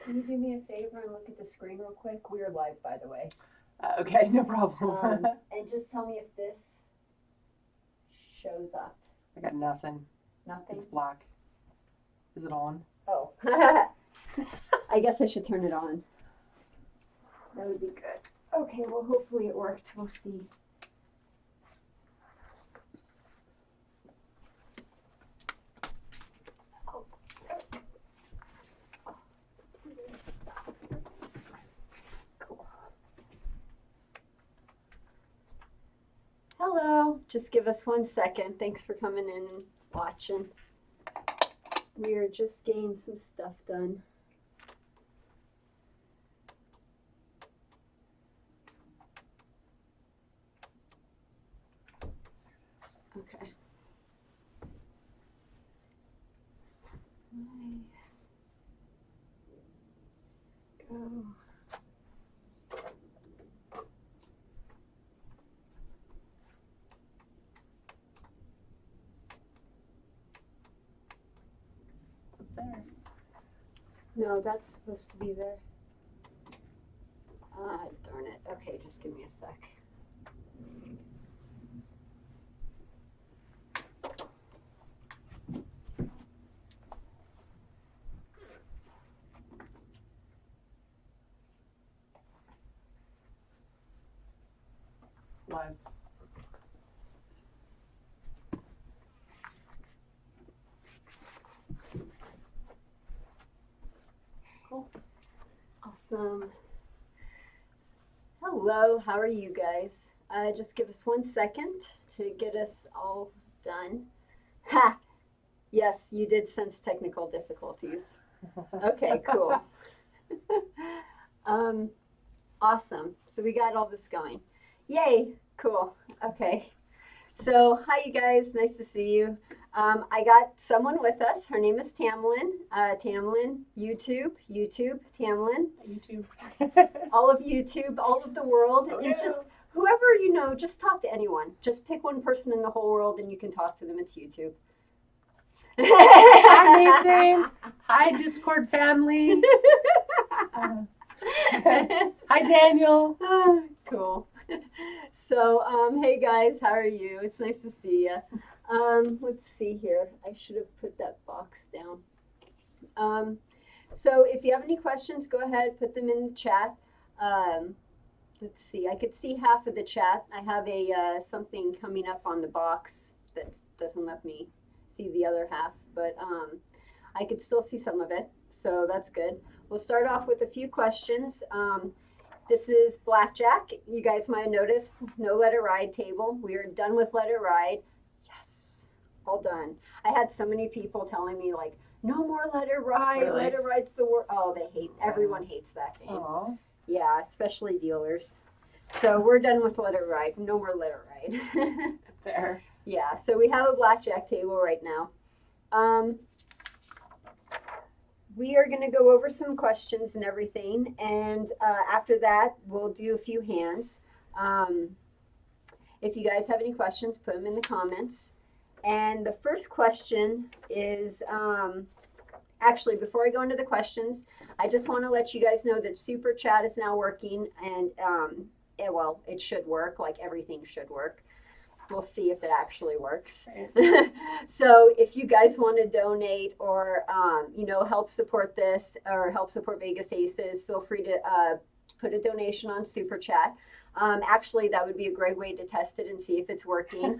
Can you do me a favor and look at the screen real quick? We are live, by the way. Okay, no problem. And just tell me if this shows up. I got nothing. Nothing? It's black. Is it on? Oh. I guess I should turn it on. That would be good. Okay, well, hopefully it worked. We'll see. Hello, just give us 1 second. Thanks for coming in and watching. We are just getting some stuff done. Okay. Go. There. No, that's supposed to be there. Ah, darn it. Okay, just give me a sec. Live. Cool. Awesome. Hello, how are you guys? Just give us 1 second to get us all done. Ha! Yes, you did sense technical difficulties. Okay, cool. Awesome. So we got all this going. Yay, cool. Okay. So, hi you guys, nice to see you. I got someone with us. Her name is Tamlin. Tamlin, YouTube, Tamlin. YouTube. All of YouTube, all of the world, Oh, and yeah. just whoever you know, just talk to anyone. Just pick one person in the whole world and you can talk to them. It's YouTube. Hi, Mason. Hi, Discord family. Hi, Daniel. Cool. So, hey guys, how are you? It's nice to see you. Let's see here. I should have put that box down. So if you have any questions, go ahead, put them in the chat. Let's see. I could see half of the chat. I have a something coming up on the box that doesn't let me see the other half, but I could still see some of it, so that's good. We'll start off with a few questions. This is Blackjack. You guys might have noticed, no let it ride table. We are done with let it ride. Yes, all done. I had so many people telling me like, no more let it ride. Really? Let it ride's the word. Oh, they hate. Everyone hates that game. Aw. Yeah, especially dealers. So we're done with let it ride. No more let it ride. There. Yeah. So we have a blackjack table right now. We are going to go over some questions and everything, and after that, we'll do a few hands. If you guys have any questions, put them in the comments. And the first question is, actually, before I go into the questions, I just want to let you guys know that Super Chat is now working, and well, it should work, like everything should work. We'll see if it actually works. So if you guys want to donate or, help support this or help support Vegas Aces, feel free to put a donation on Super Chat. Actually, that would be a great way to test it and see if it's working.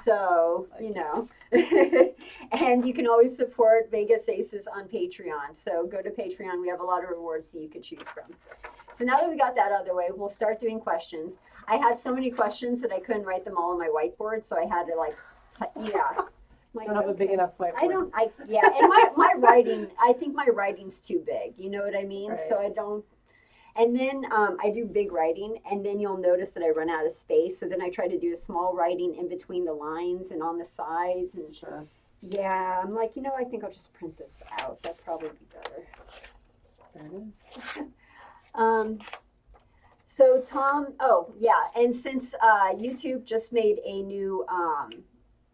So, and you can always support Vegas Aces on Patreon. So go to Patreon. We have a lot of rewards that you could choose from. So now that we got that out of the way, we'll start doing questions. I had so many questions that I couldn't write them all on my whiteboard, so I had to You don't have a big enough whiteboard. And my writing, I think my writing's too big. You know what I mean? Right. So I don't. And then I do big writing, and then you'll notice that I run out of space. So then I try to do small writing in between the lines and on the sides. And Sure. yeah, I'm like, I think I'll just print this out. That'd probably be better. There it is. So Tom, and since YouTube just made a new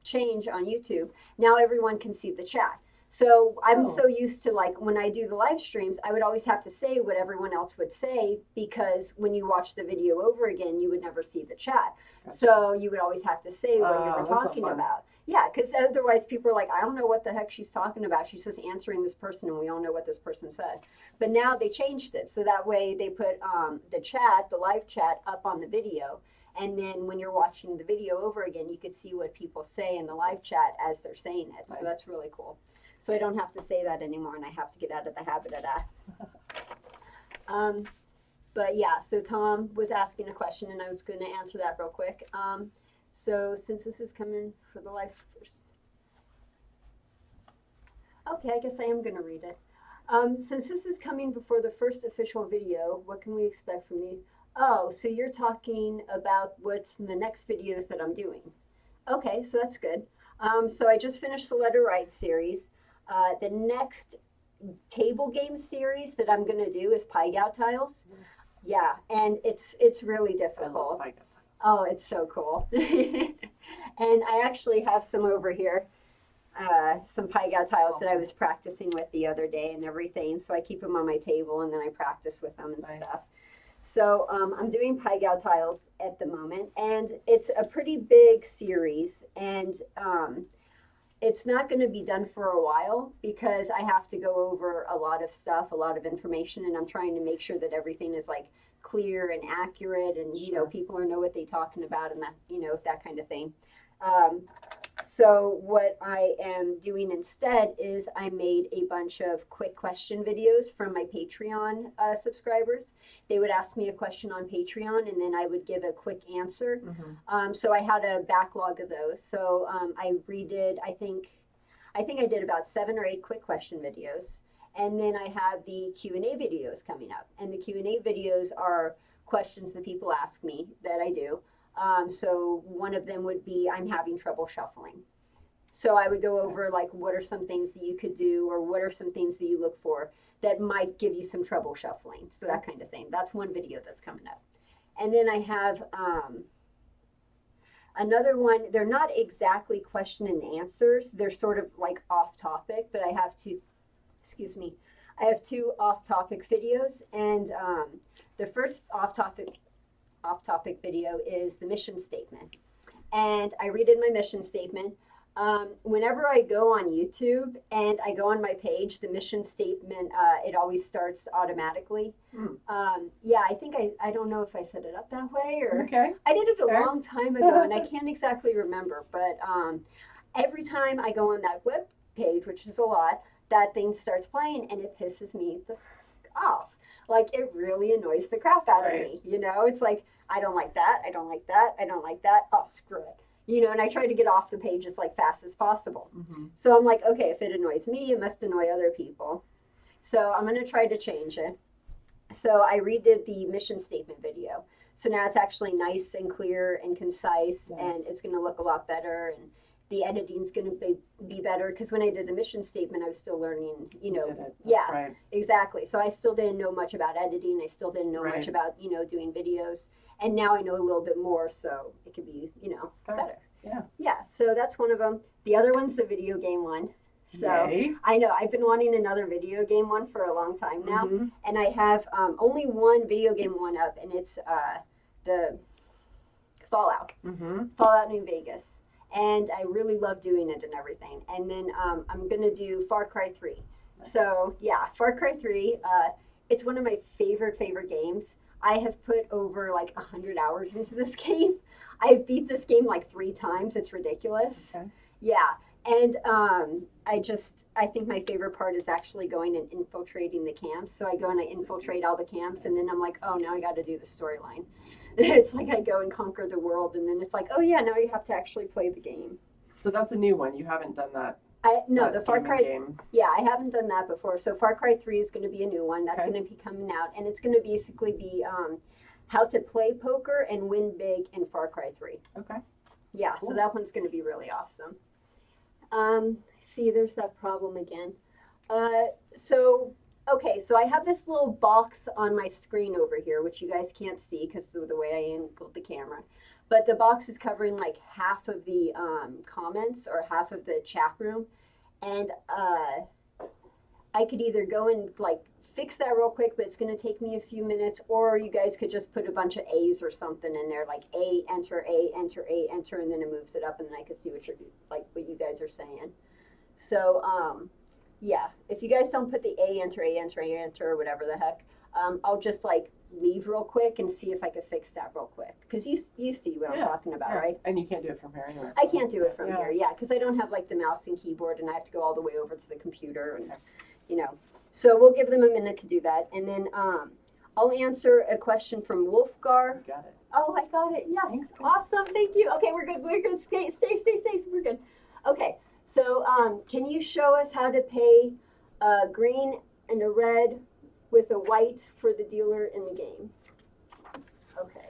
change on YouTube, now everyone can see the chat. So I'm Oh. so used to, like, when I do the live streams, I would always have to say what everyone else would say, because when you watch the video over again, you would never see the chat. Gotcha. So you would always have to say what you Oh, were that's not talking fun. about. Yeah, because otherwise people are like, I don't know what the heck she's talking about. She's just answering this person, and we all know what this person said. But now they changed it, so that way they put the chat, the live chat, up on the video. And then when you're watching the video over again, you could see what people say in the live chat as they're saying it. So Nice. that's really cool. So I don't have to say that anymore, and I have to get out of the habit of that. But yeah, so Tom was asking a question, and I was going to answer that real quick. So since this is coming for the live first, okay, I guess I am going to read it. Since this is coming before the first official video, what can we expect from the? Oh, so you're talking about what's in the next videos that I'm doing. Okay, so that's good. So I just finished the Letter Write series. The next table game series that I'm going to do is Pie Gout Tiles. Yes. Yeah, and it's really I love difficult. Pie Gout Tiles. Oh, it's so cool. And I actually have some over here, some Pie Gout tiles that I was practicing with the other day and everything. So I keep them on my table, and then I practice with them and Nice. stuff. So I'm doing Pie Gout tiles at the moment, and it's a pretty big series, and it's not going to be done for a while because I have to go over a lot of stuff, a lot of information, and I'm trying to make sure that everything is like clear and accurate, and you know, Sure. people know what they're talking about, and that, you know, that kind of thing. So what I am doing instead is I made a bunch of quick question videos from my Patreon subscribers. They would ask me a question on Patreon, and then I would give a quick answer. Mm-hmm. So I had a backlog of those. So I redid, I think I did about 7 or 8 quick question videos. And then I have the Q&A videos coming up. And the Q&A videos are questions that people ask me that I do. So one of them would be, I'm having trouble shuffling. So I would go over, like, what are some things that you could do, or what are some things that you look for that might give you some trouble shuffling. So that kind of thing. That's one video that's coming up. And then I have another one. They're not exactly question and answers. They're sort of like off topic, but I have two off-topic videos. And the first off-topic video is the mission statement. And I redid my mission statement. Whenever I go on YouTube and I go on my page, the mission statement, it always starts automatically. Yeah, I think I don't know if I set it up that way, or Okay. I did it a Fair. long time ago, and I can't exactly remember. But every time I go on that web page, which is a lot, that thing starts playing, and it pisses me the off. Like, it really annoys the crap out of me. You know, it's like, I don't like that. I don't like that. I don't like that. Oh, screw it. You know, and I try to get off the page as like fast as possible. Mm-hmm. So I'm like, okay, if it annoys me, it must annoy other people. So I'm going to try to change it. So I redid the mission statement video. So now it's actually nice and clear and concise, Nice. and it's going to look a lot better, and the editing's going to be better, because when I did the mission statement, I was still learning, you know. Did it. That's Yeah, right. exactly. So I still didn't know much about editing. I still didn't know Right. much about, you know, doing videos. And now I know a little bit more, so it could be, you know, Fair. better. Yeah. Yeah, so that's one of them. The other one's the video game one. So Yay. I know I've been wanting another video game one for a long time now. Mm-hmm. And I have only one video game one up, and it's the Fallout. Mm-hmm. Fallout New Vegas. And I really love doing it and everything. And then I'm going to do Far Cry 3. Nice. So, yeah, Far Cry 3, it's one of my favorite games. I have put over like 100 hours into this game. I've beat this game like 3 times. It's ridiculous. Okay. Yeah. And I think my favorite part is actually going and infiltrating the camps. So I go and I infiltrate all the camps, and then I'm like, oh, now I got to do the storyline. It's like I go and conquer the world, and then it's like, oh yeah, now you have to actually play the game. So that's a new one. You haven't done that. No, that the Far gaming Cry. game. Yeah, I haven't done that before. So Far Cry 3 is going to be a new one. That's Okay. going to be coming out, and it's going to basically be how to play poker and win big in Far Cry 3. Okay. Yeah, Cool. so that one's going to be really awesome. See, there's that problem again. So I have this little box on my screen over here, which you guys can't see because of the way I angled the camera. But the box is covering like half of the comments, or half of the chat room. and I could either go and like fix that real quick, but it's going to take me a few minutes, or you guys could just put a bunch of A's or something in there, like A, enter, and then it moves it up, and then I could see what what you guys are saying. So, yeah, if you guys don't put the A, enter, or whatever the heck, I'll just like leave real quick and see if I could fix that real quick. Because you see what I'm talking about, yeah. right? And you can't do it from here anyway. I can't do it from here, yeah, because I don't have like the mouse and keyboard, and I have to go all the way over to the computer, and you know. So we'll give them a minute to do that, and then I'll answer a question from Wolfgar. You got it. Oh, I got it. Yes. Thanks, Awesome. Thank you. Okay, we're good. We're good. Stay. We're good. Okay. So, can you show us how to pay a green and a red with a white for the dealer in the game? Okay.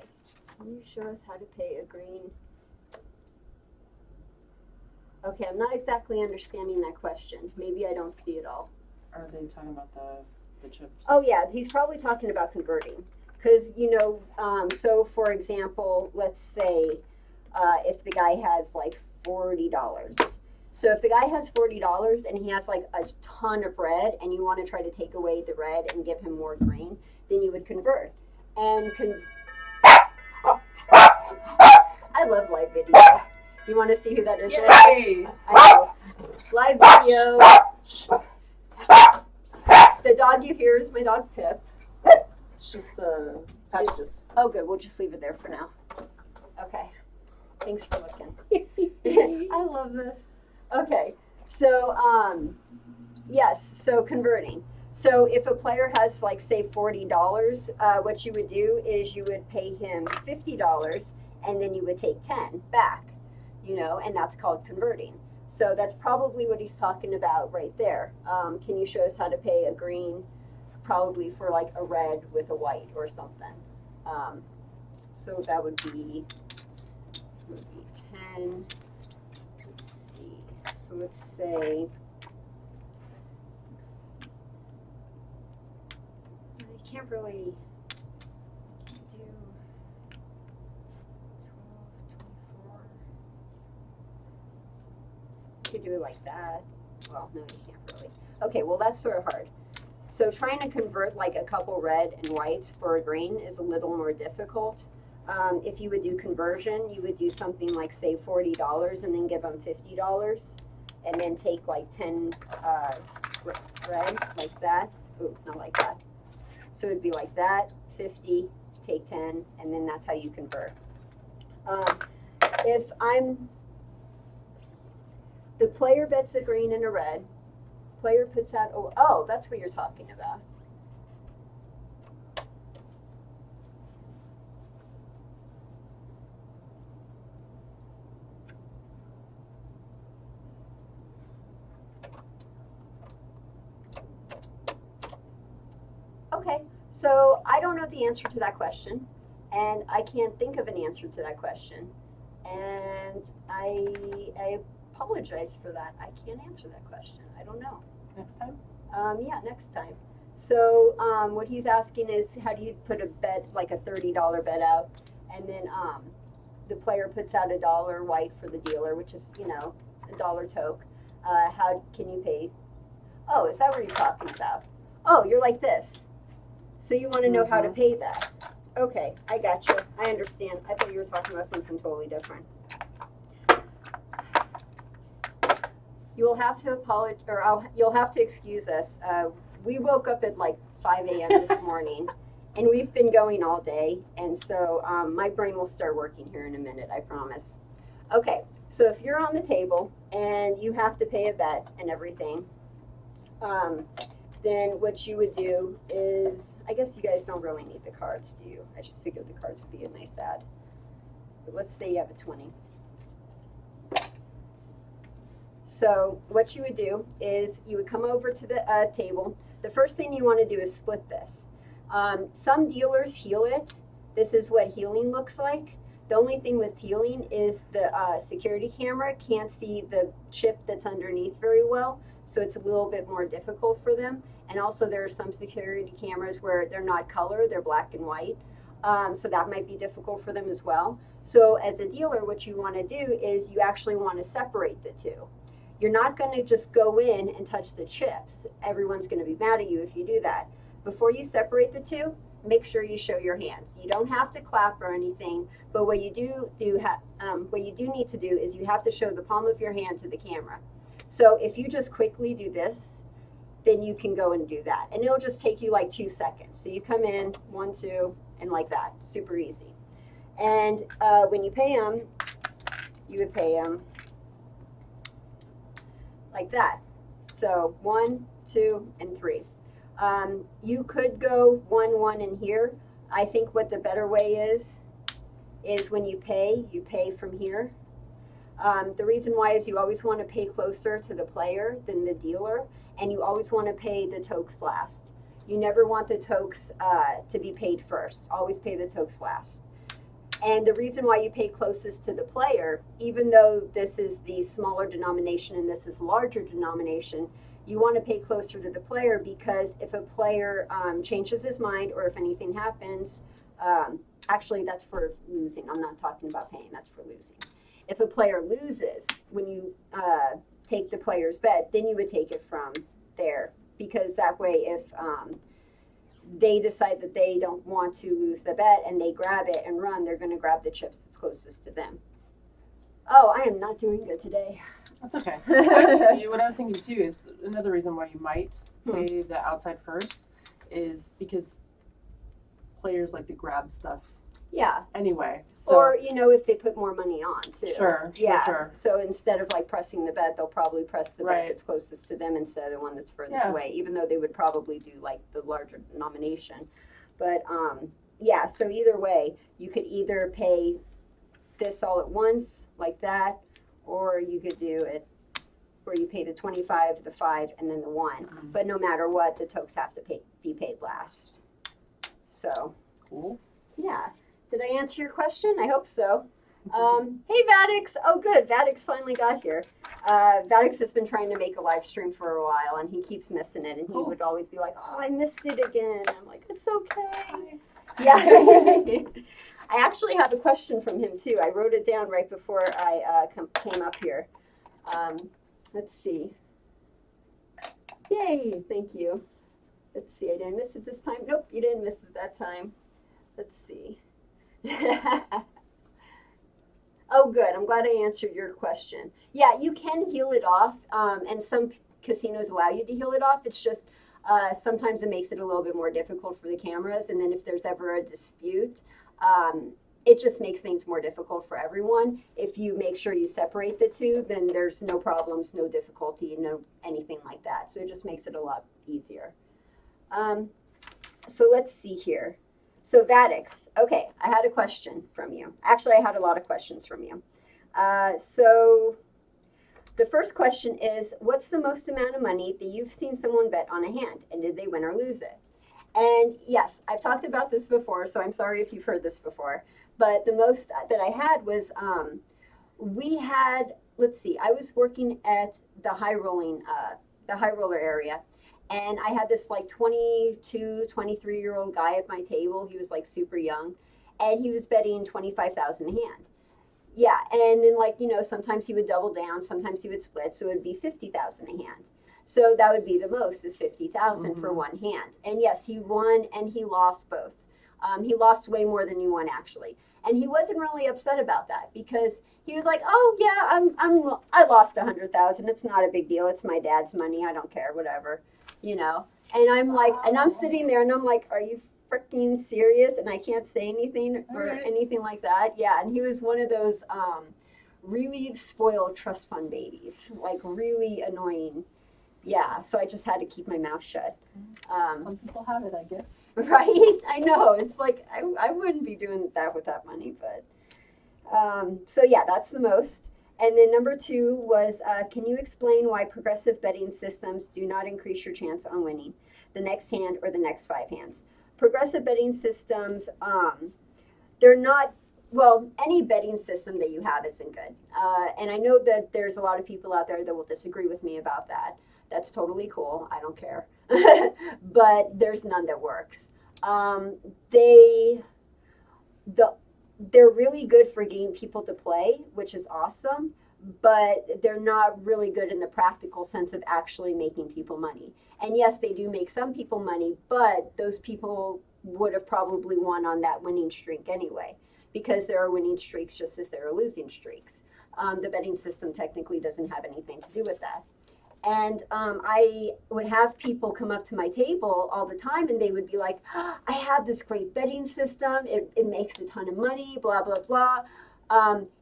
Can you show us how to pay a green? Okay, I'm not exactly understanding that question. Maybe I don't see it all. Are they talking about the chips? Oh yeah, he's probably talking about converting. Because, so for example, let's say if the guy has like $40. So if the guy has $40 and he has like a ton of red, and you want to try to take away the red and give him more green, then you would convert. And I love live video. You want to see who that is? Yay! I know. Live video. The dog you hear is my dog Pip. It's just packages. Oh, good. We'll just leave it there for now. Okay. Thanks for looking. I love this. Okay. So, yes. So converting. So if a player has like say $40, what you would do is you would pay him $50, and then you would take 10 back. And that's called converting. So that's probably what he's talking about right there. Can you show us how to pay a green, probably for like a red with a white or something? So that would be 10. Let's see. So let's say, I can't really do 12, 24. You could do it like that. Well, no, you can't really. Okay, well, that's sort of hard. So trying to convert like a couple red and whites for a green is a little more difficult. If you would do conversion, you would do something like say $40 and then give them $50, and then take like 10 red like that. Ooh, not like that. So it'd be like that, 50, take 10, and then that's how you convert. If the player bets a green and a red, player puts out, oh, that's what you're talking about. Okay, so I don't know the answer to that question, and I can't think of an answer to that question, and I apologize for that. I can't answer that question. I don't know. Next time? Yeah, next time. So what he's asking is, how do you put a bet, like a $30 bet out, and then the player puts out $1 white for the dealer, which is, $1 toke. How can you pay? Oh, is that what you're talking about? Oh, you're like this. So you want to know how to pay that. Okay, I got you. I understand. I thought you were talking about something totally different. You will have to apologize, or you'll have to excuse us. We woke up at like 5 a.m. this morning, and we've been going all day, and so my brain will start working here in a minute, I promise. Okay, so if you're on the table and you have to pay a bet and everything, then what you would do is, I guess you guys don't really need the cards, do you? I just figured the cards would be a nice add. But let's say you have a 20. So what you would do is you would come over to the table. The first thing you want to do is split this. Some dealers heal it. This is what healing looks like. The only thing with healing is the security camera can't see the chip that's underneath very well, so it's a little bit more difficult for them. And also there are some security cameras where they're not color, they're black and white, so that might be difficult for them as well. So as a dealer, what you want to do is you actually want to separate the two. You're not going to just go in and touch the chips. Everyone's going to be mad at you if you do that. Before you separate the two, make sure you show your hands. You don't have to clap or anything, but what you do need to do is you have to show the palm of your hand to the camera. So if you just quickly do this, then you can go and do that. And it'll just take you like 2 seconds. So you come in, 1, 2, and like that. Super easy. And when you pay them, you would pay them like that. So 1, 2, and 3. You could go 1, 1 in here. I think what the better way is when you pay from here. The reason why is you always want to pay closer to the player than the dealer, and you always want to pay the tokes last. You never want the tokes to be paid first. Always pay the tokes last. And the reason why you pay closest to the player, even though this is the smaller denomination and this is larger denomination, you want to pay closer to the player because if a player changes his mind or if anything happens, actually that's for losing. I'm not talking about paying, that's for losing. If a player loses, when you take the player's bet, then you would take it from there because that way if they decide that they don't want to lose the bet and they grab it and run, they're going to grab the chips that's closest to them. Oh, I am not doing good today. That's okay. What I was thinking too is another reason why you might pay the outside first is because players like to grab stuff. Yeah. Anyway. So. Or, if they put more money on too. Sure. Yeah. Sure. So instead of like pressing the bet, they'll probably press the Right. bet that's closest to them instead of the one that's furthest Yeah. away, even though they would probably do like the larger denomination. But yeah, so either way, you could either pay this all at once like that, or you could do it where you pay the 25, the 5, and then the 1. Mhm. But no matter what, the tokes have to be paid last. So, Cool. yeah. Did I answer your question? I hope so. Hey, Vadix. Oh, good. Vadix finally got here. Vadix has been trying to make a live stream for a while, and he keeps missing it. And he Cool. would always be like, "Oh, I missed it again." I'm like, "It's okay." Yeah. I actually have a question from him too. I wrote it down right before I came up here. Let's see. Yay! Thank you. Let's see. I didn't miss it this time. Nope, you didn't miss it that time. Let's see. Oh, good. I'm glad I answered your question. Yeah, you can heal it off, and some casinos allow you to heal it off. It's just sometimes it makes it a little bit more difficult for the cameras, and then if there's ever a dispute, it just makes things more difficult for everyone. If you make sure you separate the two, then there's no problems, no difficulty, no anything like that. So it just makes it a lot easier. So let's see here. So Vadix, okay, I had a question from you. Actually, I had a lot of questions from you. So the first question is, what's the most amount of money that you've seen someone bet on a hand, and did they win or lose it? And yes, I've talked about this before, so I'm sorry if you've heard this before. But the most that I had was, we had, let's see, I was working at the high roller area. And I had this like 22, 23-year-old guy at my table. He was like super young. And he was betting 25,000 a hand. Yeah, and then like, sometimes he would double down, sometimes he would split. So it would be 50,000 a hand. So that would be the most is 50,000 for one hand. And yes, he won and he lost both. He lost way more than he won actually. And he wasn't really upset about that because he was like, "Oh yeah, I lost 100,000. It's not a big deal. It's my dad's money. I don't care, whatever." And I'm like, and I'm sitting there and I'm like, "Are you freaking serious?" And I can't say anything or anything like that. Yeah, and he was one of those really spoiled trust fund babies, like really annoying. Yeah, so I just had to keep my mouth shut. Some people have it, I guess. Right? I know. It's like, I wouldn't be doing that with that money, but. So yeah, that's the most. And then number 2 was, can you explain why progressive betting systems do not increase your chance on winning the next hand or the next 5 hands? Progressive betting systems, they're not, well, any betting system that you have isn't good. And I know that there's a lot of people out there that will disagree with me about that. That's totally cool. I don't care. But there's none that works. They're really good for getting people to play, which is awesome, but they're not really good in the practical sense of actually making people money. And yes, they do make some people money, but those people would have probably won on that winning streak anyway, because there are winning streaks just as there are losing streaks. The betting system technically doesn't have anything to do with that. And I would have people come up to my table all the time and they would be like, I have this great betting system. It makes a ton of money, blah, blah, blah.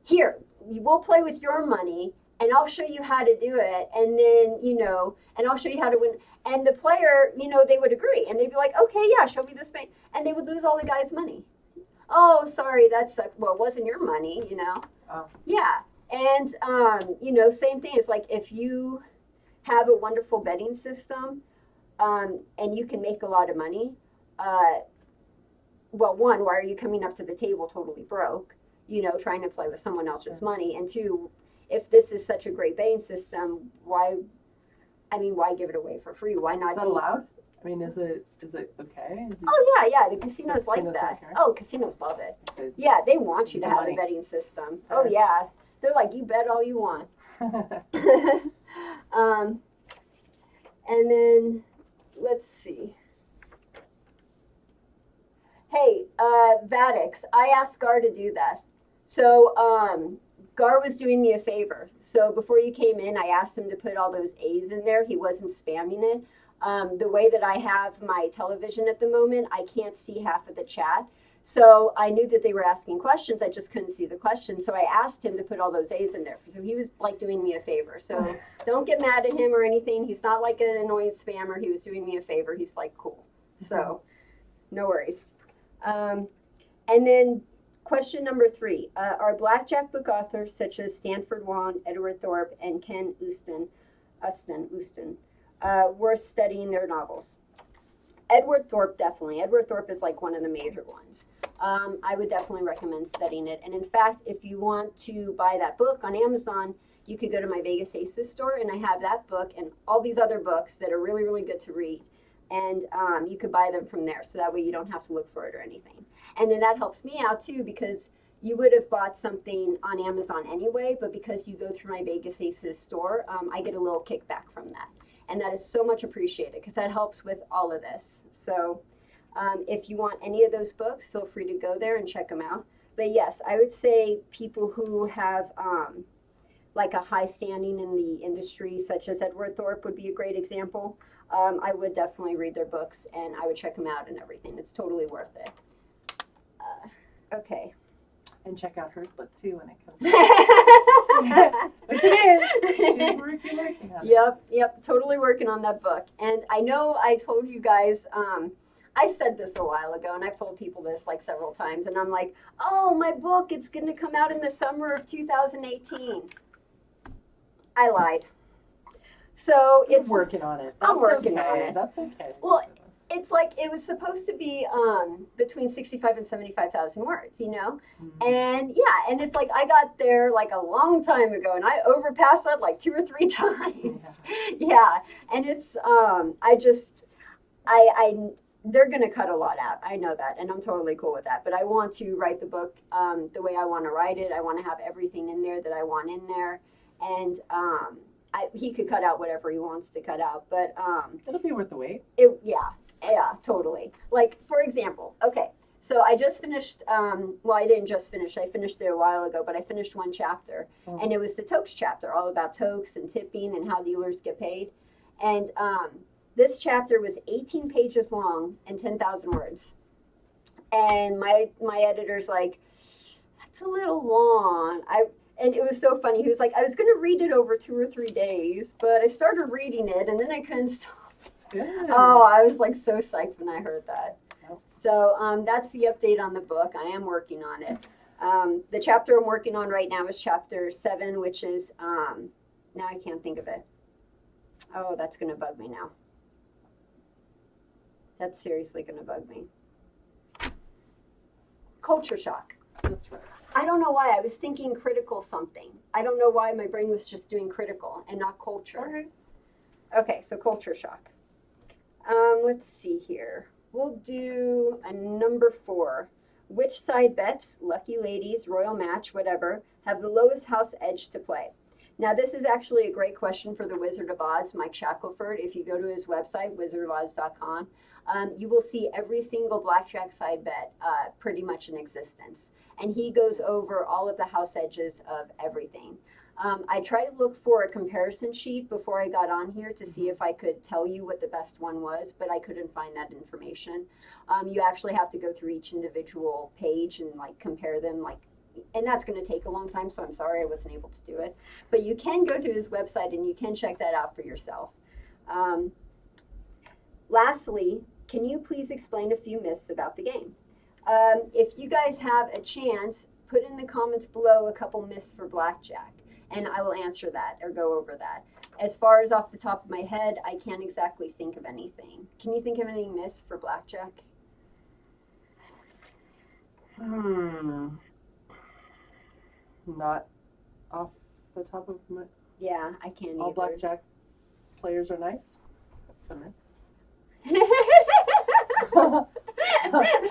Here, we'll play with your money and I'll show you how to do it. And then, and I'll show you how to win. And the player, they would agree. And they'd be like, okay, yeah, show me this bank. And they would lose all the guy's money. Oh, sorry, that sucked. Well, it wasn't your money, Oh. Yeah. And, same thing. It's like if you have a wonderful betting system and you can make a lot of money, well, one, why are you coming up to the table totally broke, trying to play with someone else's money? And two, if this is such a great betting system, why give it away for free? Why not? Is that allowed? I mean, is it okay? Oh, yeah. The casinos like that. Okay. Oh, casinos love it. Yeah, they want you to have a betting system. Fair. Oh, yeah. They're like, you bet all you want. And then, let's see. Hey, Vadix, I asked Gar to do that. So, Gar was doing me a favor. So before you came in, I asked him to put all those A's in there. He wasn't spamming it. The way that I have my television at the moment, I can't see half of the chat. So I knew that they were asking questions. I just couldn't see the questions. So I asked him to put all those A's in there. So he was like doing me a favor. So don't get mad at him or anything. He's not like an annoying spammer. He was doing me a favor. He's like, cool. So no worries. And then question number 3. Are Blackjack book authors such as Stanford Wan, Edward Thorpe, and Ken Uston worth studying their novels? Edward Thorpe, definitely. Edward Thorpe is like one of the major ones. I would definitely recommend studying it. And in fact, if you want to buy that book on Amazon, you could go to my Vegas Aces store, and I have that book and all these other books that are really, really good to read. And you could buy them from there, so that way you don't have to look for it or anything. And then that helps me out too, because you would have bought something on Amazon anyway, but because you go through my Vegas Aces store, I get a little kickback from that. And that is so much appreciated, because that helps with all of this. So if you want any of those books, feel free to go there and check them out. But yes, I would say people who have like a high standing in the industry, such as Edward Thorpe would be a great example. I would definitely read their books and I would check them out and everything. It's totally worth it. Okay. And check out her book too when it comes out. Which it is. She's working on it. Yep. Totally working on that book. And I know I told you guys, I said this a while ago, and I've told people this like several times, and I'm like, oh, my book, it's going to come out in the summer of 2018. I lied. So You're working on it. I'm working on it. That's okay. Well, it's like it was supposed to be between 65 and 75,000 words, Mm-hmm. And yeah, and it's like I got there like a long time ago, and I overpassed that like 2 or 3 times. Yeah, and it's they're gonna cut a lot out. I know that, and I'm totally cool with that. But I want to write the book the way I want to write it. I want to have everything in there that I want in there, and he could cut out whatever he wants to cut out, but it'll be worth the wait. Yeah, totally. Like, for example, okay, so I just finished, well, I didn't just finish, I finished it a while ago, but I finished one chapter, and it was the Tokes chapter, all about Tokes and tipping and how dealers get paid. And this chapter was 18 pages long and 10,000 words. And my editor's like, that's a little long. And it was so funny. He was like, I was going to read it over 2 or 3 days, but I started reading it, and then I couldn't stop. That's good. Oh, I was like so psyched when I heard that. Yep. So that's the update on the book. I am working on it. The chapter I'm working on right now is chapter 7, which is, now I can't think of it. Oh, that's going to bug me now. That's seriously going to bug me. Culture shock. That's right. I don't know why. I was thinking critical something. I don't know why my brain was just doing critical and not culture. All right. Okay, so culture shock. Let's see here. We'll do a number 4. Which side bets, lucky ladies, royal match, whatever, have the lowest house edge to play? Now, this is actually a great question for the Wizard of Odds, Mike Shackelford. If you go to his website, wizardofodds.com, you will see every single blackjack side bet pretty much in existence. And he goes over all of the house edges of everything. I tried to look for a comparison sheet before I got on here to see if I could tell you what the best one was, but I couldn't find that information. You actually have to go through each individual page and like compare them, like, and that's going to take a long time, so I'm sorry I wasn't able to do it. But you can go to his website and you can check that out for yourself. Lastly, can you please explain a few myths about the game? If you guys have a chance, put in the comments below a couple myths for blackjack, and I will answer that or go over that. As far as off the top of my head, I can't exactly think of anything. Can you think of any myths for blackjack? Not off the top of my... Yeah, I can't All either. blackjack players are nice? That's a myth.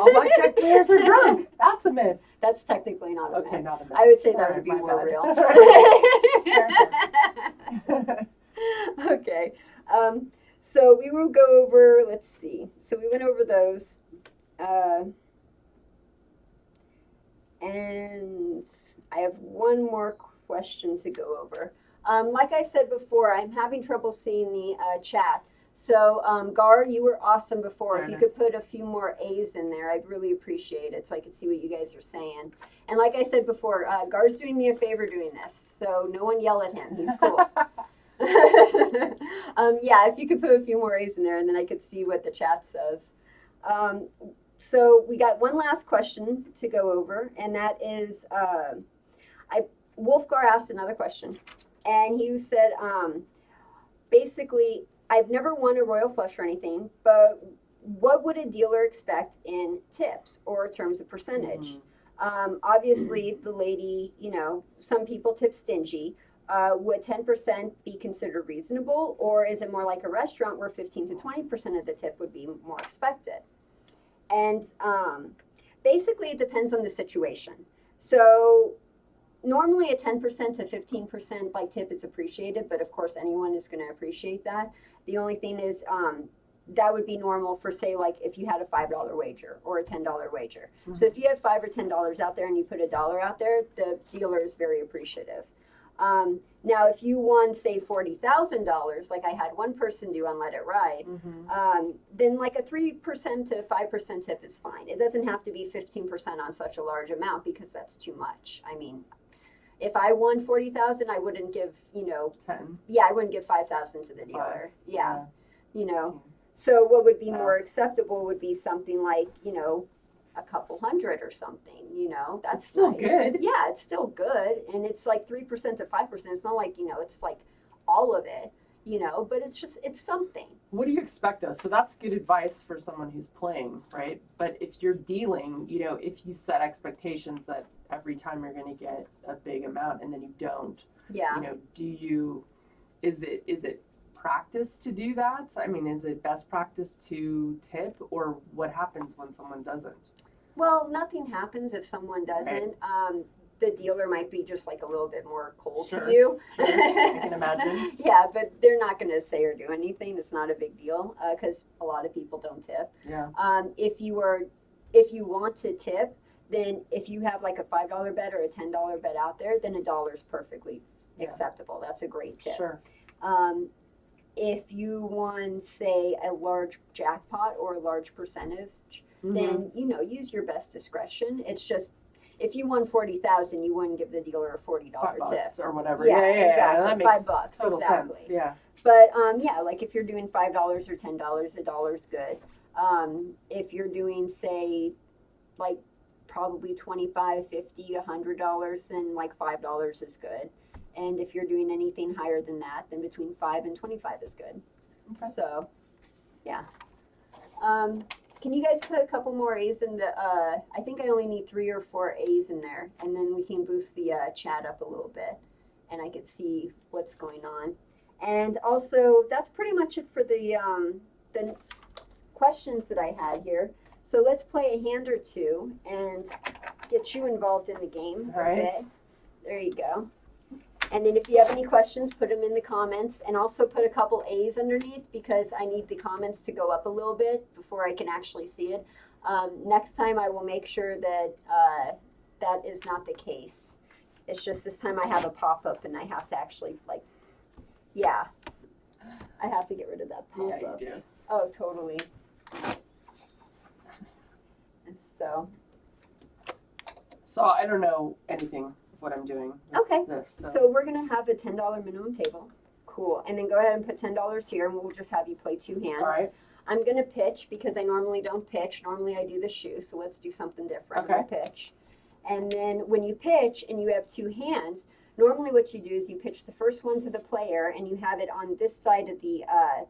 All blackjack players are drunk. That's a myth. That's technically not a myth. Okay, not a myth. I would say that All would be right, more my real. Okay. So we will go over, let's see. So we went over those. And I have one more question to go over. Like I said before, I'm having trouble seeing the chat. So, Gar, you were awesome before. There if you it could is. put a few more A's in there, I'd really appreciate it so I could see what you guys are saying. And like I said before, Gar's doing me a favor doing this, so no one yell at him. He's cool. Yeah, if you could put a few more A's in there, and then I could see what the chat says. So we got one last question to go over, and that is, Wolfgar asked another question, and he said, basically, I've never won a royal flush or anything, but what would a dealer expect in tips or terms of percentage? Obviously, the lady, you know, some people tip stingy. Would 10% be considered reasonable, or is it more like a restaurant where 15 to 20% of the tip would be more expected? And basically, it depends on the situation. So normally a 10% to 15% like tip is appreciated, but of course anyone is going to appreciate that. The only thing is that would be normal for, say, like if you had a $5 wager or a $10 wager. Mm-hmm. So if you have $5 or $10 out there and you put $1 out there, the dealer is very appreciative. Now, if you won, say, $40,000, like I had one person do on Let It Ride, then like a 3% to 5% tip is fine. It doesn't have to be 15% on such a large amount because that's too much. I mean, if I won 40,000, I wouldn't give, you know, 10. Yeah, I wouldn't give 5,000 to the dealer. Yeah, you know. 15. So what would be more acceptable would be something like, you know, a couple hundred or something, you know. That's still nice. good. Yeah, it's still good, and it's like 3% to 5%. It's not like, you know, it's like all of it, you know, but it's just, it's something. What do you expect though? So that's good advice for someone who's playing, right? But if you're dealing, you know, if you set expectations that every time you're going to get a big amount and then you don't, Yeah. you know, is it practice to do that? I mean, is it best practice to tip, or what happens when someone doesn't? Well, nothing happens if someone doesn't. Right. The dealer might be just like a little bit more cold Sure, to you. Sure, I can imagine. Yeah, but they're not going to say or do anything. It's not a big deal because a lot of people don't tip. Yeah. If you want to tip, then if you have like a $5 bet or a $10 bet out there, then $1 is perfectly acceptable. That's a great tip. Sure. If you won, say, a large jackpot or a large percentage, then, you know, use your best discretion. It's just, if you won 40,000, you wouldn't give the dealer a $40 tip or whatever. Yeah, Yeah, exactly. That makes $5, total exactly. sense. Yeah. But yeah, like if you're doing $5 or $10, $1 is good. If you're doing, say, like probably $25, $50, $100, then like $5 is good. And if you're doing anything higher than that, then between 5 and 25 is good. Okay. So, yeah. Can you guys put a couple more A's in the, I think I only need 3 or 4 A's in there, and then we can boost the chat up a little bit, and I can see what's going on. And also, that's pretty much it for the questions that I had here. So let's play a hand or two and get you involved in the game All right. a bit. There you go. And then if you have any questions, put them in the comments, and also put a couple A's underneath because I need the comments to go up a little bit before I can actually see it. Next time I will make sure that that is not the case. It's just this time I have a pop-up and I have to actually yeah, I have to get rid of that pop-up. Yeah, you do. Oh, totally. And so I don't know anything of what I'm doing with okay. this. So we're gonna have a $10 minimum table. Cool. And then go ahead and put $10 here, and we'll just have you play 2 hands. All right. I'm gonna pitch because I normally don't pitch. Normally I do the shoe, so let's do something different. Okay. We'll pitch. And then when you pitch and you have 2 hands, normally what you do is you pitch the first one to the player and you have it on this side of the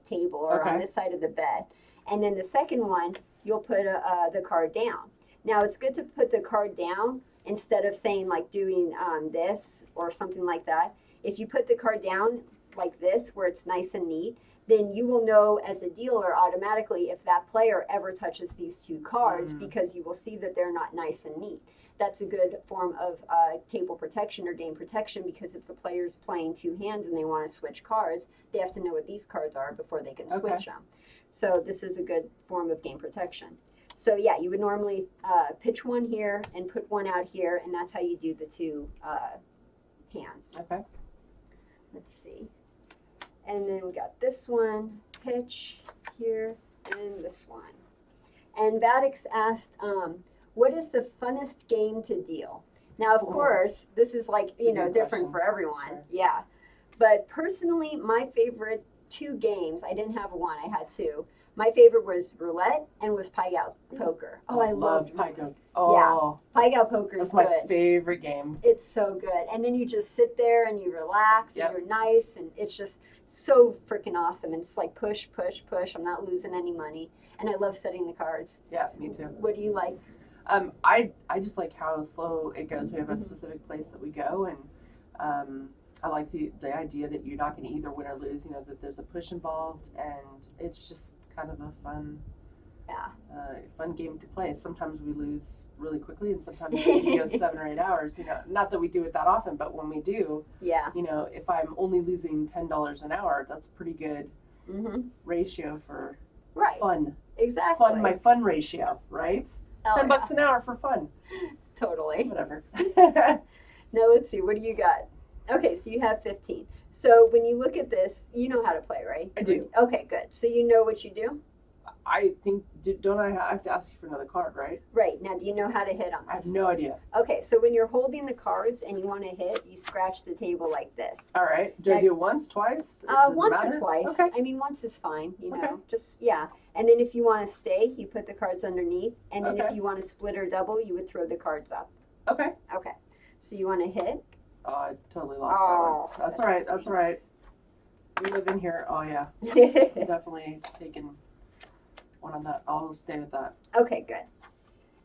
table or on this side of the bed. And then the second one, you'll put the card down. Now it's good to put the card down instead of saying like doing this or something like that. If you put the card down like this where it's nice and neat, then you will know as a dealer automatically if that player ever touches these 2 cards because you will see that they're not nice and neat. That's a good form of table protection or game protection because if the player's playing 2 hands and they want to switch cards, they have to know what these cards are before they can switch them. So this is a good form of game protection. So yeah, you would normally pitch one here and put one out here, and that's how you do the 2 hands. Okay. Let's see. And then we got this one, pitch here, and this one. And Vadix asked, what is the funnest game to deal? Now, of course, this is like, you know, different for everyone. Sure. Yeah. But personally, my favorite 2 games, I didn't have one, I had 2. My favorite was roulette and was Pie Gough Poker. Oh, I loved Pie Gough. Oh, yeah. Pie Gough Poker is that's good. my favorite game. It's so good. And then you just sit there and you relax Yep. and you're nice and it's just so freaking awesome. And it's like push, push, push. I'm not losing any money. And I love setting the cards. Yeah, me too. What do you like? I just like how slow it goes. We have a specific place that we go, and I like the idea that you're not going to either win or lose. You know, that there's a push involved, and it's just kind of a fun game to play. Sometimes we lose really quickly, and sometimes we go 7 or 8 hours. You know, not that we do it that often, but when we do, you know, if I'm only losing $10 an hour, that's a pretty good ratio for fun. Exactly. My fun ratio, right? Oh, $10 an hour for fun. Totally. Whatever. Now let's see. What do you got? Okay, so you have 15. So when you look at this, you know how to play, right? I do. Okay, good. So you know what you do? I think, don't I have to ask you for another card, right? Right. Now, do you know how to hit on this? I have no idea. Okay, so when you're holding the cards and you want to hit, you scratch the table like this. All right. Do I do it once, twice? Or does it once matter? or twice. Okay. I mean, once is fine, you know. Okay. Just, yeah. And then if you want to stay, you put the cards underneath. And then if Okay. you want to split or double, you would throw the cards up. Okay. Okay. So you want to hit? Oh, I totally lost that one. That's all right. That's all right. We live in here. Oh, yeah. I'm definitely taking one on that. I'll stay with that. Okay, good.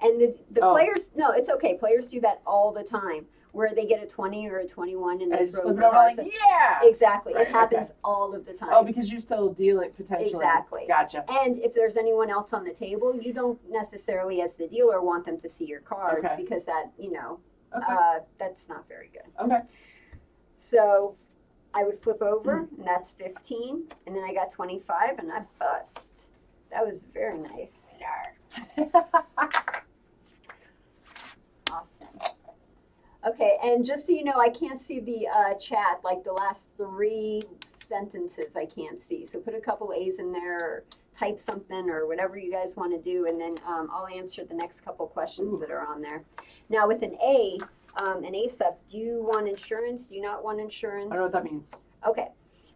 And the players, no, it's okay. Players do that all the time, where they get a 20 or a 21 and they I just throw flip the it over cards. like, yeah! Exactly. Right, it happens all of the time. Oh, because you're still dealing potentially. Exactly. Gotcha. And if there's anyone else on the table, you don't necessarily, as the dealer, want them to see your cards Okay. because that, you know, Okay. that's not very good. Okay. So I would flip over, and that's 15, and then I got 25, and I bust. That was very nice. Awesome. Okay, and just so you know, I can't see the chat, like the last 3 sentences I can't see. So put a couple A's in there, or type something, or whatever you guys want to do, and then I'll answer the next couple questions that are on there. Now with an ASAP, do you want insurance? Do you not want insurance? I don't know what that means. Okay.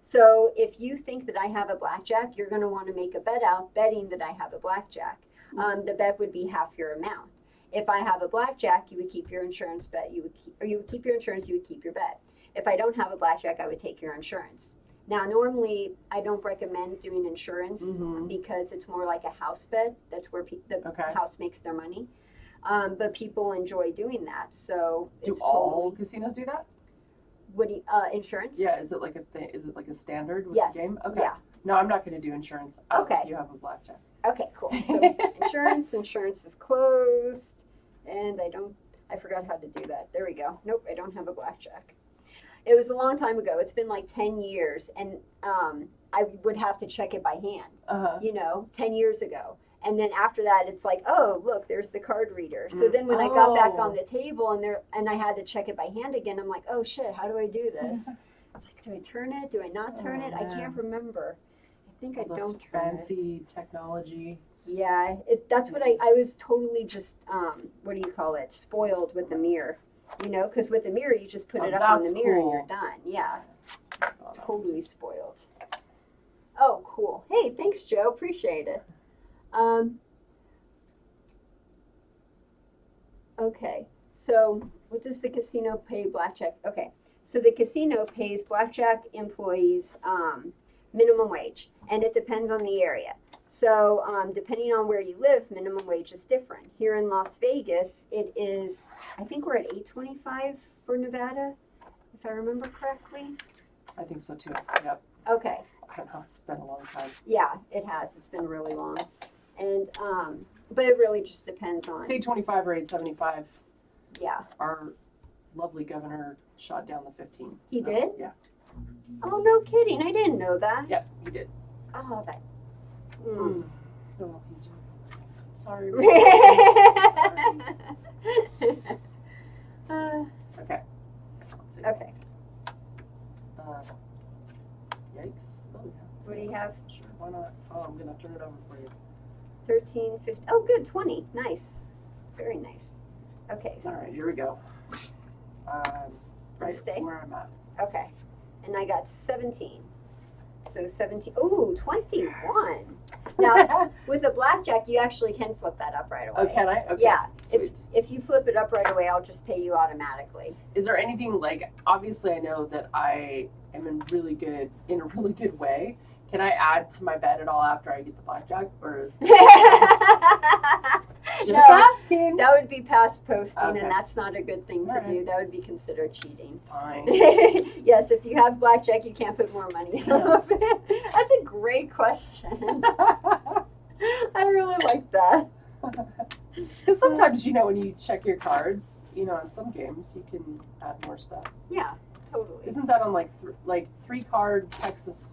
So if you think that I have a blackjack, you're going to want to make a bet out betting that I have a blackjack. The bet would be half your amount. If I have a blackjack, you would keep your insurance bet. You would keep your insurance. You would keep your bet. If I don't have a blackjack, I would take your insurance. Now, normally, I don't recommend doing insurance because it's more like a house bet. That's where the house makes their money. But people enjoy doing that. So do it's all casinos do that? What do you, insurance? Yeah, is it like a thing? Is it like a standard with Yes. the game? Okay. Yeah. No, I'm not going to do insurance. I don't Okay. think you have a blackjack. Okay, cool. So insurance is closed, and I forgot how to do that. There we go. Nope, I don't have a blackjack. It was a long time ago. It's been like 10 years, and I would have to check it by hand, Uh-huh. 10 years ago. And then after that, it's like, oh, look, there's the card reader. So then when I got back on the table and I had to check it by hand again, I'm like, oh shit, how do I do this? It's like, do I turn it? Do I not turn it? I can't remember. I think I don't turn it. Fancy technology. Yeah, that's what I was totally just, what do you call it? Spoiled with the mirror. Because with the mirror, you just put it up on the mirror and you're done. Yeah, totally spoiled. Oh, cool. Hey, thanks, Joe. Appreciate it. Okay, so what does the casino pay Blackjack? Okay, so the casino pays Blackjack employees minimum wage, and it depends on the area. So depending on where you live, minimum wage is different. Here in Las Vegas, it is, I think we're at $8.25 for Nevada, if I remember correctly. I think so too. Yep. Okay. I don't know. It's been a long time. Yeah, it has. It's been really long. And, but it really just depends on. It's $8.25 or $8.75. Yeah. Our lovely governor shot down the 15. He did? Yeah. Oh, no kidding. I didn't know that. Yep, he did. Oh, that. Oh, he's sorry. Okay. Okay. Yikes. Oh, yeah. What do you have? Sure, why not? Oh, I'm going to turn it over for you. 13, 15. Oh, good. 20. Nice. Very nice. Okay. All right, here we go. Right stay? where I'm at. Okay. And I got 17. So 17. Ooh, 21. Now, with a blackjack, you actually can flip that up right away. Oh, can I? Okay. Yeah. Sweet. If you flip it up right away, I'll just pay you automatically. Is there anything like, obviously I know that I am in a really good way. Can I add to my bet at all after I get the blackjack? Or is just asking? That would be past posting, Okay. and that's not a good thing to All do. That would be considered cheating. Fine. Yes, if you have blackjack, you can't put more money in. That's a great question. I really like that. Because sometimes, when you check your cards, in some games, you can add more stuff. Yeah, totally. Isn't that on like 3-card Texas?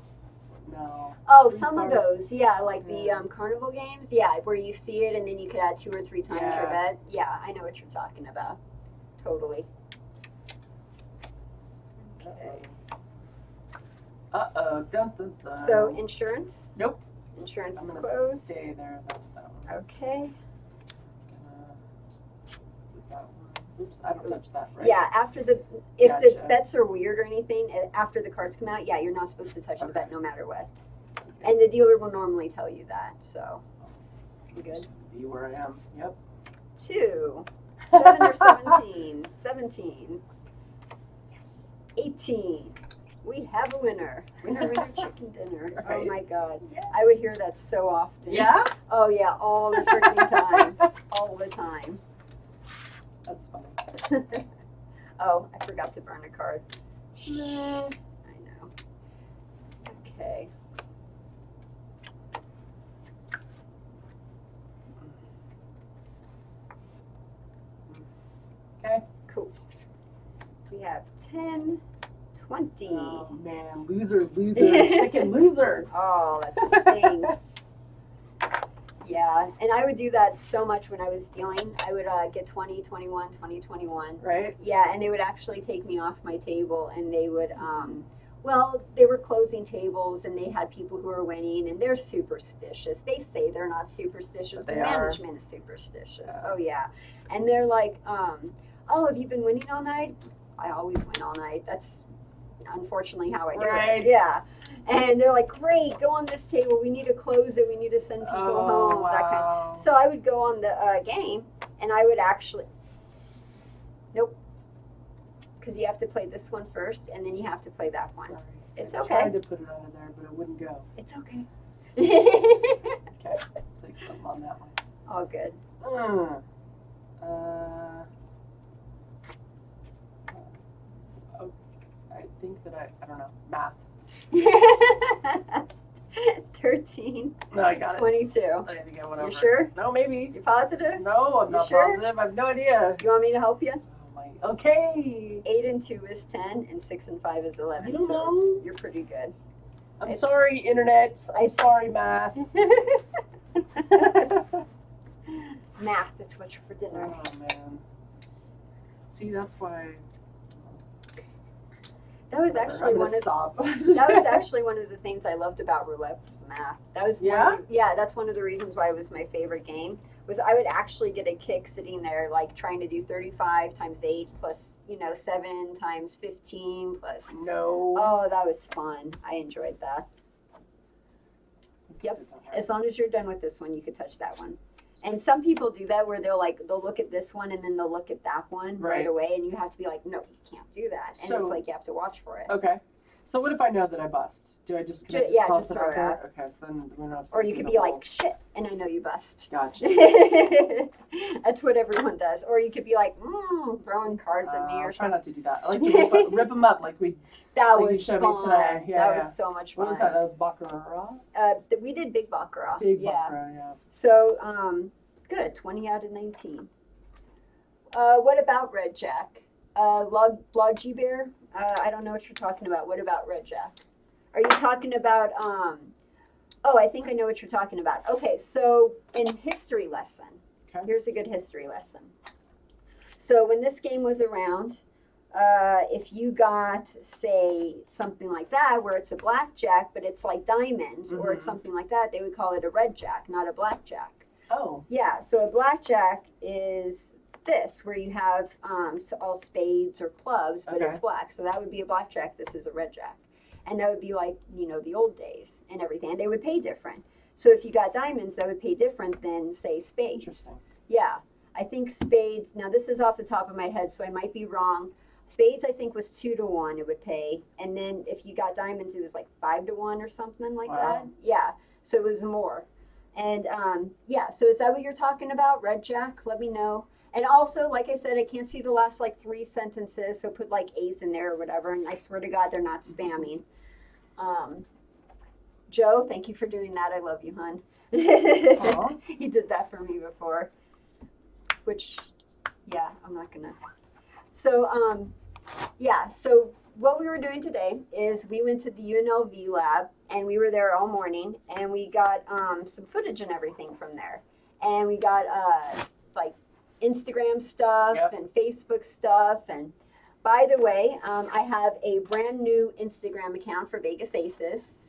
No. Oh, some of those, yeah, like the carnival games, yeah, where you see it and then you could add 2 or 3 times your bet. Yeah, I know what you're talking about. Totally. Okay. Uh-oh. Dun, dun, dun. So insurance? Nope. Insurance I'm is gonna closed. stay there. That one. Okay. That one. Oops, I don't touch that, right? Yeah, if the Gotcha. bets are weird or anything, after the cards come out, yeah, you're not supposed to touch the Okay. bet no matter what. And the dealer will normally tell you that, so you good. Just be where I am. Yep. 2, 7 or 17, 17, Yes. 18. We have a winner. Winner, winner, chicken dinner. Oh Right. my God. Yes. I would hear that so often. Yeah? Oh yeah, all the freaking time. All the time. That's funny. Oh, I forgot to burn a card. No. I know. Okay. Okay. Cool. We have 10, 20. Oh, man. Loser, chicken loser. Oh, that stinks. Yeah, and I would do that so much when I was dealing. I would get 20, 21, 20, 21. Right? Yeah, and they would actually take me off my table and they would, they were closing tables and they had people who were winning and they're superstitious. They say they're not superstitious, but They are. management is superstitious. Yeah. Oh, yeah. And they're like, oh, have you been winning all night? I always win all night. That's unfortunately how I do Right. it. Yeah. And they're like, great, go on this table. We need to close it. We need to send people home. Wow. That kind of. So I would go on the game and I would actually. Nope. Because you have to play this one first and then you have to play that one. Sorry. It's I okay. tried to put it under there, but it wouldn't go. It's okay. Okay. Take something on that one. All good. I think that I don't know, math. 13, No, I got 22. it. I think I went over. You sure? No, maybe. You positive? No, I'm You not sure? positive. I have no idea. You want me to help you? Oh my Okay. 8 and 2 is 10, and 6 and 5 is 11. You don't so know. you're pretty good. I'm sorry, internet. I'm sorry, math. Math, that's what you're for dinner. Oh man. See, that's why. That was actually one of that was actually one of the things I loved about roulette was math. That was that's one of the reasons why it was my favorite game. Was I would actually get a kick sitting there like trying to do 35 times 8 plus 7 times 15 plus. No. Oh, that was fun. I enjoyed that. Yep. As long as you're done with this one, you could touch that one. And some people do that where they'll look at this one and then they'll look at that one right away, and you have to be like, no, you can't do that. And it's like you have to watch for it. Okay. So what if I know that I bust? Do I just just throw it out? Okay, so then we're not. Or you could be like, shit, and I know you bust. Gotcha. That's what everyone does. Or you could be like, throwing cards at me or try something. not to do that. I like to rip them up like we. That like was fun. fun. Yeah, that was so much fun. What was that? That was Baccarat? We did Big Baccarat. Baccarat, yeah. So, good. 20 out of 19. What about Red Jack? Lodgy Bear? I don't know what you're talking about. What about Red Jack? Are you talking about, I think I know what you're talking about. Okay, so in history lesson, here's a good history lesson. So when this game was around, if you got, say, something like that, where it's a blackjack, but it's like diamonds, or it's something like that, they would call it a red jack, not a blackjack. Oh. Yeah, so a blackjack is this, where you have all spades or clubs, but it's black. So that would be a blackjack. This is a red jack. And that would be like, the old days and everything. And they would pay different. So if you got diamonds, that would pay different than, say, spades. Interesting. Yeah. I think spades, now this is off the top of my head, so I might be wrong. Spades, I think, was 2 to 1 it would pay. And then if you got diamonds, it was like 5 to 1 or something like that. Yeah. So it was more. And, so is that what you're talking about? Red Jack? Let me know. And also, like I said, I can't see the last, 3 sentences, so put, A's in there or whatever. And I swear to God, they're not spamming. Joe, thank you for doing that. I love you, hon. He did that for me before. Which, I'm not going to. So, so what we were doing today is we went to the UNLV lab, and we were there all morning, and we got some footage and everything from there. And we got, Instagram stuff and Facebook stuff. And by the way, I have a brand new Instagram account for Vegas Aces.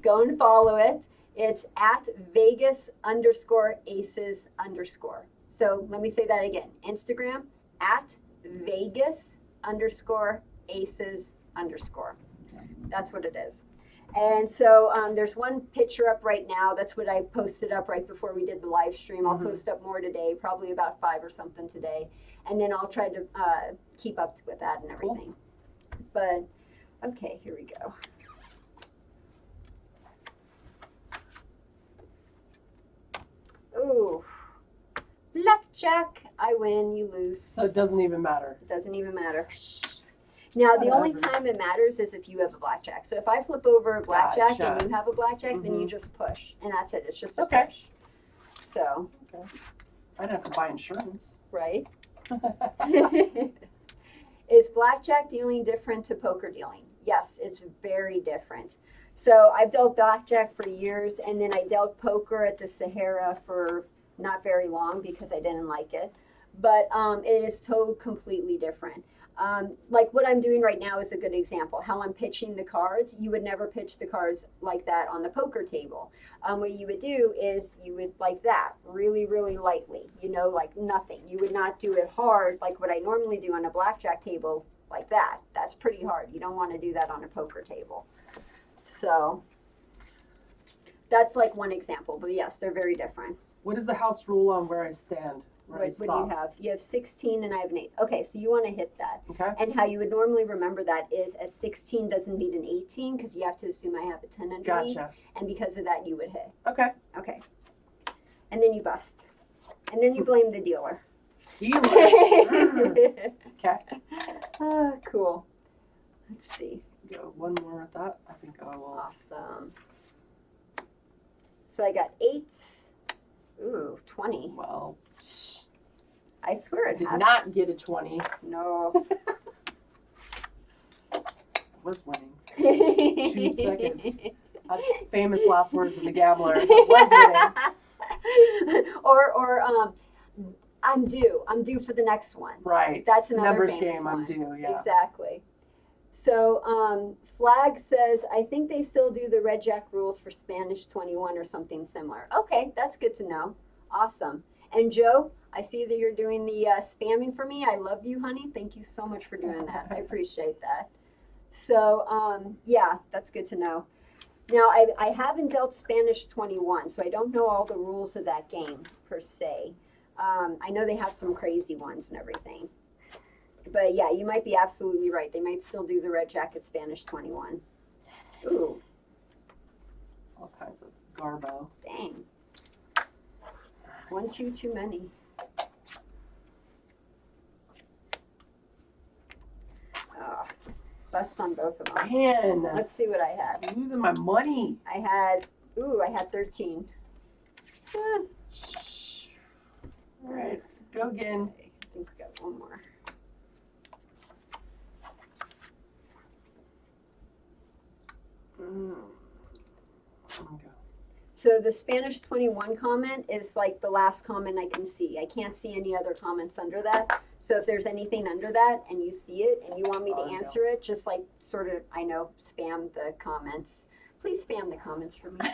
Go and follow it. It's at Vegas_Aces_. So let me say that again. Instagram at Vegas_Aces_. That's what it is. And so there's one picture up right now. That's what I posted up right before we did the live stream. I'll post up more today, probably about 5 or something today. And then I'll try to keep up with that and everything. Cool. But, okay, here we go. Ooh. Blackjack. I win, you lose. So it doesn't even matter. It doesn't even matter. Now, the only time it matters is if you have a blackjack. So if I flip over a blackjack and you have a blackjack, then you just push. And that's it. It's just a push. So. Okay. I'd have to buy insurance. Right. Is blackjack dealing different to poker dealing? Yes, it's very different. So I've dealt blackjack for years, and then I dealt poker at the Sahara for not very long because I didn't like it. But it is so completely different. Like what I'm doing right now is a good example. How I'm pitching the cards, you would never pitch the cards like that on the poker table. What you would do is you would like that, really, really lightly, like nothing. You would not do it hard like what I normally do on a blackjack table like that. That's pretty hard. You don't want to do that on a poker table. So that's like one example, but yes, they're very different. What is the house rule on where I stand? What do you have? You have 16 and I have an 8. Okay, so you want to hit that. Okay. And how you would normally remember that is a 16 doesn't beat an 18 because you have to assume I have a 10 underneath. Gotcha. And because of that, you would hit. Okay. Okay. And then you bust. And then you blame the dealer. Dealer. Okay. Cool. Let's see. Go one more at that. I think I will. Awesome. So I got 8. Ooh, 20. Well. I swear I it did happened. not get a 20. No. I was winning. 2 seconds. That's famous last words of the gambler. I was winning. or I'm due. I'm due for the next one. Right. That's another numbers famous game. one. I'm due. Yeah. Exactly. So Flag says, I think they still do the Red Jack rules for Spanish 21 or something similar. Okay, that's good to know. Awesome. And Joe, I see that you're doing the spamming for me. I love you, honey. Thank you so much for doing that. I appreciate that. So yeah, that's good to know. Now, I haven't dealt Spanish 21, so I don't know all the rules of that game per se. I know they have some crazy ones and everything. But yeah, you might be absolutely right. They might still do the Red Jacket Spanish 21. Ooh, All kinds of garbo. dang. 1, 2, too many. Oh, bust on both of them. Man, Let's see what I had. I'm losing my money. I had 13. All right, go again. I think we got one more. Okay. So the Spanish 21 comment is like the last comment I can see. I can't see any other comments under that. So if there's anything under that and you see it and you want me to answer it, just like sort of, I know, spam the comments. Please spam the comments for me.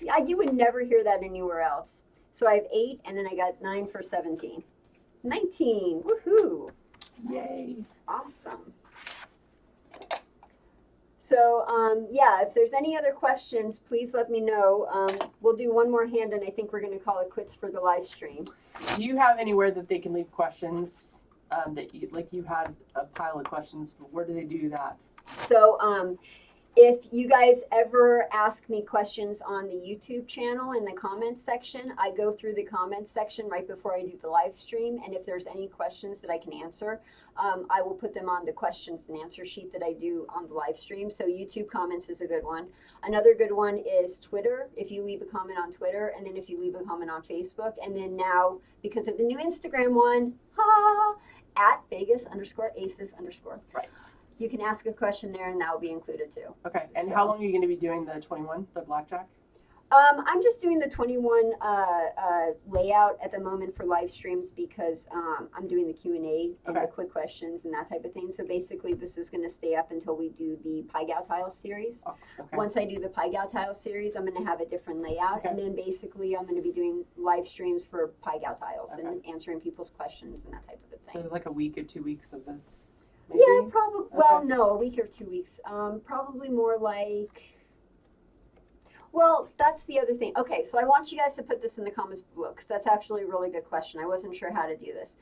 Yeah, you would never hear that anywhere else. So I have 8 and then I got 9 for 17. 19, woohoo. Yay. Awesome. So, yeah, if there's any other questions, please let me know. We'll do one more hand, and I think we're going to call it quits for the live stream. Do you have anywhere that they can leave questions that you, like you had a pile of questions, but where do they do that? So, if you guys ever ask me questions on the YouTube channel in the comments section, I go through the comments section right before I do the live stream. And if there's any questions that I can answer, I will put them on the questions and answer sheet that I do on the live stream. So YouTube comments is a good one. Another good one is Twitter. If you leave a comment on Twitter, and then if you leave a comment on Facebook, and then now because of the new Instagram one, at Vegas_Aces_. Right. You can ask a question there, and that will be included too. Okay. And So- how long are you going to be doing the 21, the blackjack? I'm just doing the 21 layout at the moment for live streams because I'm doing the Q&A and Okay. the quick questions and that type of thing. So basically, this is going to stay up until we do the Pai Gow Tile series. Oh, okay. Once I do the Pai Gow Tile series, I'm going to have a different layout. Okay. And then basically, I'm going to be doing live streams for Pai Gow Tiles Okay. and answering people's questions and that type of a thing. So like a week or 2 weeks of this? Maybe? Yeah, probably. Well, Okay. no, a week or 2 weeks. Probably more like. Well, that's the other thing. Okay, so I want you guys to put this in the comments below because that's actually a really good question. I wasn't sure how to do this.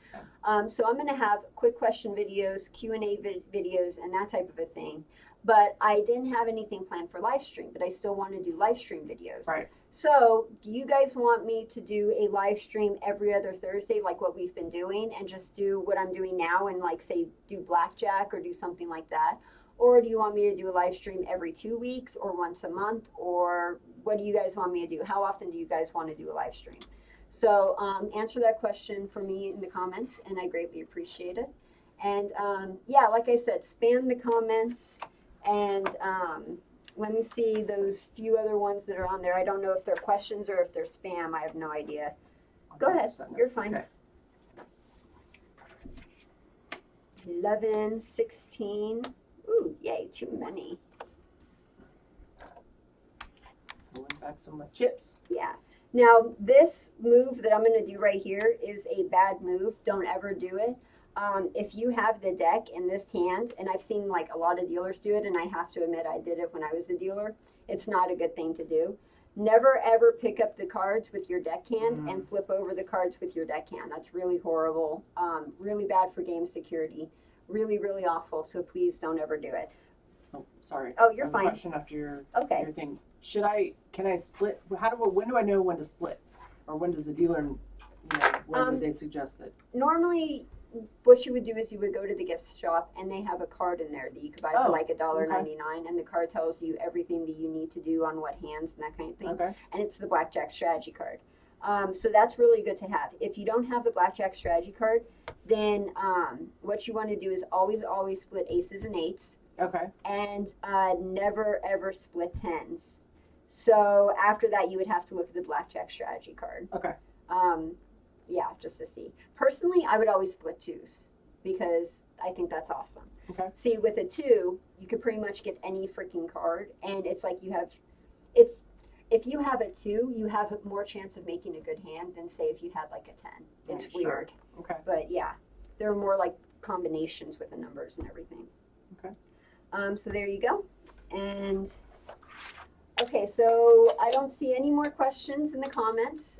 So I'm going to have quick question videos, Q&A videos, and that type of a thing. But I didn't have anything planned for live stream, but I still want to do live stream videos. Right. So do you guys want me to do a live stream every other Thursday like what we've been doing and just do what I'm doing now and like say do blackjack or do something like that? Or do you want me to do a live stream every 2 weeks or once a month? Or what do you guys want me to do? How often do you guys want to do a live stream? So answer that question for me in the comments, and I greatly appreciate it. And yeah, like I said, spam the comments, and let me see those few other ones that are on there. I don't know if they're questions or if they're spam. I have no idea. Go ahead. You're fine. Okay. 11, 16. Ooh, yay, too many. Pulling back some of my chips. Yeah. Now, this move that I'm going to do right here is a bad move. Don't ever do it. If you have the deck in this hand, and I've seen like a lot of dealers do it, and I have to admit I did it when I was a dealer, it's not a good thing to do. Never ever pick up the cards with your deck hand and flip over the cards with your deck hand. That's really horrible. Really bad for game security. Really, really awful. So please don't ever do it. Oh, sorry. Oh, you're I have fine. A question after your thing. Can I split? When do I know when to split? Or when does the dealer, when would they suggest it? Normally, what you would do is you would go to the gift shop and they have a card in there that you could buy for like $1.99, and the card tells you everything that you need to do on what hands and that kind of thing. Okay. And it's the Blackjack strategy card. So that's really good to have. If you don't have the Blackjack strategy card, then what you want to do is always split aces and eights. Okay. And never ever split tens. So after that, you would have to look at the Blackjack strategy card. Okay. Yeah, just to see. Personally, I would always split twos because I think that's awesome. Okay. See, with a two, you could pretty much get any freaking card, and it's like if you have a two, you have more chance of making a good hand than say if you had like a 10. It's Right, sure. weird. Okay. But yeah, there are more like combinations with the numbers and everything. Okay. So there you go. And okay, so I don't see any more questions in the comments.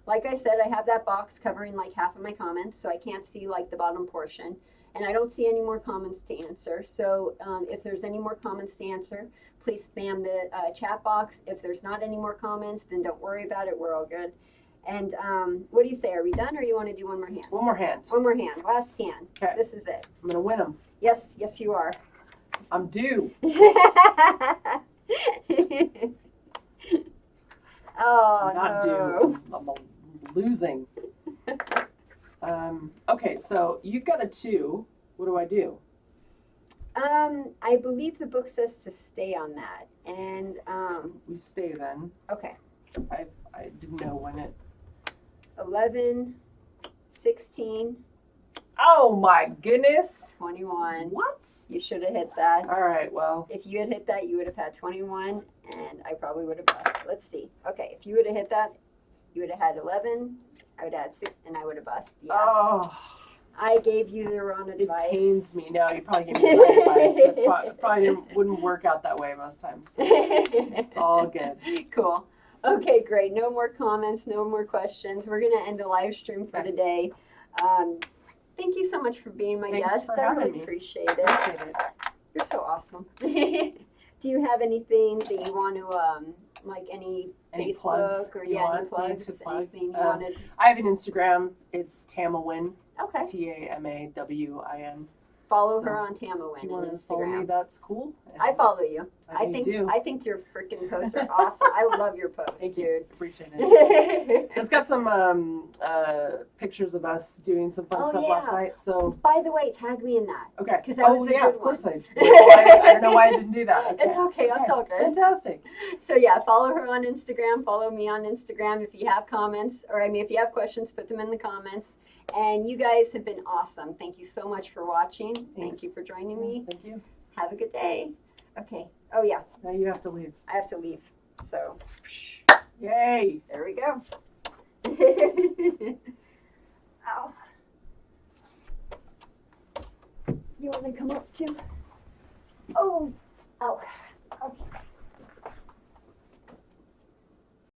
Like I said, I have that box covering like half of my comments, so I can't see like the bottom portion. And I don't see any more comments to answer. So if there's any more comments to answer, please spam the chat box. If there's not any more comments, then don't worry about it. We're all good. And what do you say? Are we done, or you want to do one more hand? One more hand. One more hand. Last hand. Okay. This is it. I'm gonna win them. Yes, you are. I'm due. Oh, Not no. due. I'm losing. Okay, so you've got a 2. What do I do? I believe the book says to stay on that, and We stay then. okay, I didn't know when it. 11, 16, Oh my goodness! 21. What? You should have hit that. All right, well. If you had hit that, you would have had 21, and I probably would have bust. Let's see. Okay, if you would have hit that, you would have had 11. I would have had 6, and I would have bust. Yeah. Oh, I gave you the wrong it advice. pains me. No, you probably gave me the right advice. It probably wouldn't work out that way most times. So it's all good. Cool. Okay, great. No more comments, no more questions. We're going to end the live stream for Okay. today. Thank you so much for being my Thanks guest. for I having really me. appreciate it. Appreciate it. You're so awesome. Do you have anything that you want to, like any Any Facebook plugs or you any want me plugs? to plug? Anything you wanted? I have an Instagram. It's Tamawin. Okay. Tamawin. Follow so, her on Tamawin If you on want to follow me, Instagram. that's cool. I follow you. I know you do. I think your freaking posts are awesome. I love your posts, Thank dude. you. Appreciate it. It's got some pictures of us doing some fun Oh, stuff yeah. last night. So By the way, tag me in that. okay. 'Cause that was a yeah, good of course one. I did. I don't know why I didn't do that. Okay. It's okay. It's all good. Fantastic. So yeah, follow her on Instagram. Follow me on Instagram. If you have comments, or if you have questions, put them in the comments. And you guys have been awesome. Thank you so much for watching. Thanks. Thank you for joining me. Thank you. Have a good day. Okay. Oh yeah, Now you have to leave. I have to leave. So Yay. there we go. Ow. You want to come up too? Oh. Ow.